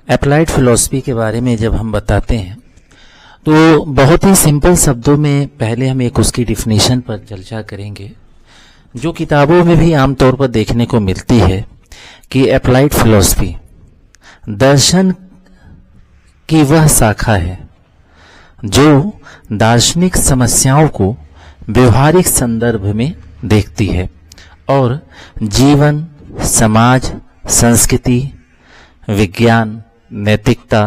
Applied philosophy के बारे में जब हम बताते हैं तो बहुत ही सिंपल शब्दों में पहले हम एक उसकी डिफिनीशन पर चर्चा करेंगे, जो किताबों में भी आमतौर पर देखने को मिलती है कि अप्लाइड फिलॉसफी दर्शन की वह शाखा है जो दार्शनिक समस्याओं को व्यवहारिक संदर्भ में देखती है और जीवन, समाज, संस्कृति, विज्ञान, नैतिकता,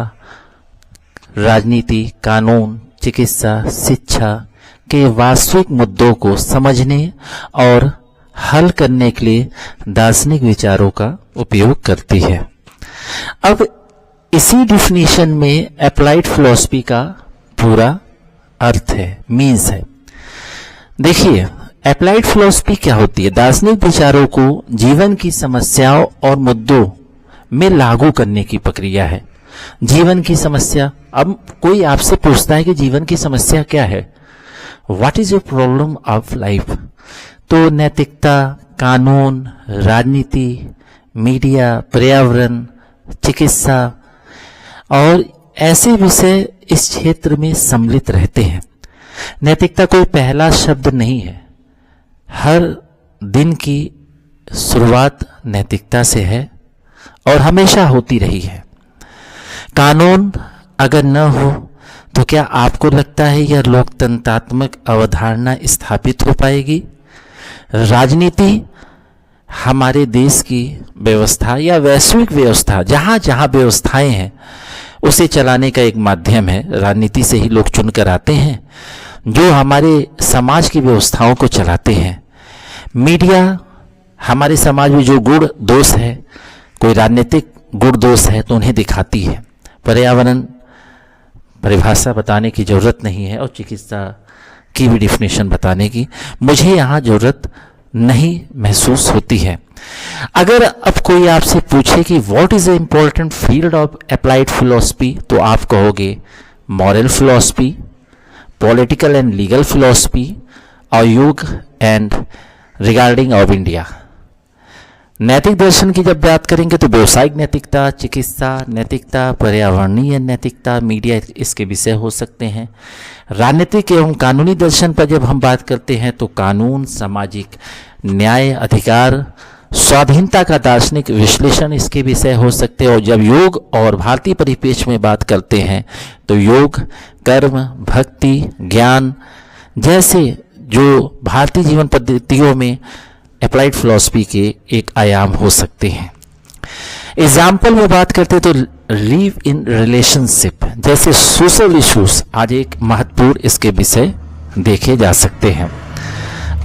राजनीति, कानून, चिकित्सा, शिक्षा के वास्तविक मुद्दों को समझने और हल करने के लिए दार्शनिक विचारों का उपयोग करती है। अब इसी डिफिनीशन में अप्लाइड फिलॉसफी का पूरा अर्थ है, मीन्स है। देखिए, अप्लाइड फिलॉसफी क्या होती है? दार्शनिक विचारों को जीवन की समस्याओं और मुद्दों में लागू करने की प्रक्रिया है। जीवन की समस्या, अब कोई आपसे पूछता है कि जीवन की समस्या क्या है, what is your problem of life, तो नैतिकता, कानून, राजनीति, मीडिया, पर्यावरण, चिकित्सा और ऐसे विषय इस क्षेत्र में सम्मिलित रहते हैं। नैतिकता कोई पहला शब्द नहीं है, हर दिन की शुरुआत नैतिकता से है और हमेशा होती रही है। कानून अगर न हो तो क्या आपको लगता है यह लोकतंत्रात्मक अवधारणा स्थापित हो पाएगी? राजनीति हमारे देश की व्यवस्था या वैश्विक व्यवस्था, जहां जहां व्यवस्थाएं हैं उसे चलाने का एक माध्यम है। राजनीति से ही लोग चुनकर आते हैं जो हमारे समाज की व्यवस्थाओं को चलाते हैं। मीडिया हमारे समाज में जो गुण दोष है, कोई राजनीतिक गुण दोष है तो उन्हें दिखाती है। पर्यावरण परिभाषा बताने की जरूरत नहीं है और चिकित्सा की भी डिफिनेशन बताने की मुझे यहाँ जरूरत नहीं महसूस होती है। अगर अब कोई आपसे पूछे कि what is the important field of applied philosophy, तो आप कहोगे moral philosophy, political and legal philosophy और योग एंड रिगार्डिंग ऑफ इंडिया। नैतिक दर्शन की जब बात करेंगे तो व्यवसायिक नैतिकता, चिकित्सा नैतिकता, पर्यावरणीय नैतिकता, मीडिया इसके विषय हो सकते हैं। राजनीतिक एवं कानूनी दर्शन पर जब हम बात करते हैं तो कानून, सामाजिक न्याय, अधिकार, स्वाधीनता का दार्शनिक विश्लेषण इसके विषय हो सकते हैं। और जब योग और भारतीय परिप्रेक्ष्य में बात करते हैं तो योग, कर्म, भक्ति, ज्ञान जैसे जो भारतीय जीवन पद्धतियों में अप्लाइड फिलॉसफी के एक आयाम हो सकते हैं। एग्जाम्पल में बात करते तो लिव इन रिलेशनशिप जैसे सोशल इश्यूज आज एक महत्वपूर्ण इसके विषय देखे जा सकते हैं।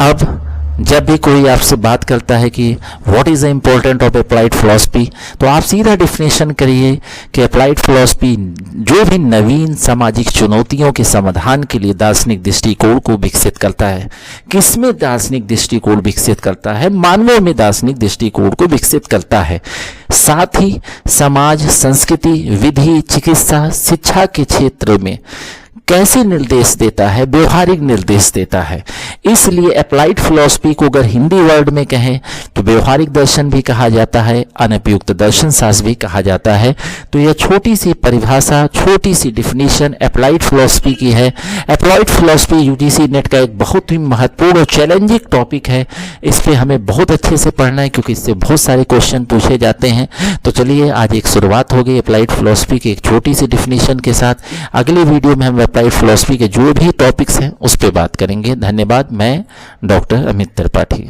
अब जब भी कोई आपसे बात करता है कि what is the important of applied philosophy, तो आप सीधा डिफिनेशन करिए कि अप्लाइड फिलॉसफी जो भी नवीन सामाजिक चुनौतियों के समाधान के लिए दार्शनिक दृष्टिकोण को विकसित करता है। किसमें दार्शनिक दृष्टिकोण विकसित करता है? मानवों में दार्शनिक दृष्टिकोण को विकसित करता है। साथ ही समाज, संस्कृति, विधि, चिकित्सा, शिक्षा के क्षेत्र में कैसे निर्देश देता है, व्यवहारिक निर्देश देता है। इसलिए अप्लाइड फिलॉसफी को अगर हिंदी वर्ड में कहें तो व्यवहारिक दर्शन भी कहा जाता है, अनुपयुक्त दर्शन शास्त्र भी कहा जाता है। तो यह छोटी सी परिभाषा, छोटी सी डिफिनीशन अप्लाइड फिलॉसफी की है। अप्लाइड फिलॉसफी यूजीसी नेट का एक बहुत ही महत्वपूर्ण और चैलेंजिंग टॉपिक है। इस पे हमें बहुत अच्छे से पढ़ना है क्योंकि इससे बहुत सारे क्वेश्चन पूछे जाते हैं। तो चलिए, आज एक शुरुआत हो गई अप्लाइड फिलॉसफी की एक छोटी सी डिफिनीशन के साथ। अगले वीडियो में हम अप्लाइड फिलॉसफी के जो भी टॉपिक्स हैं उस पर बात करेंगे। धन्यवाद। मैं डॉक्टर अमित त्रिपाठी।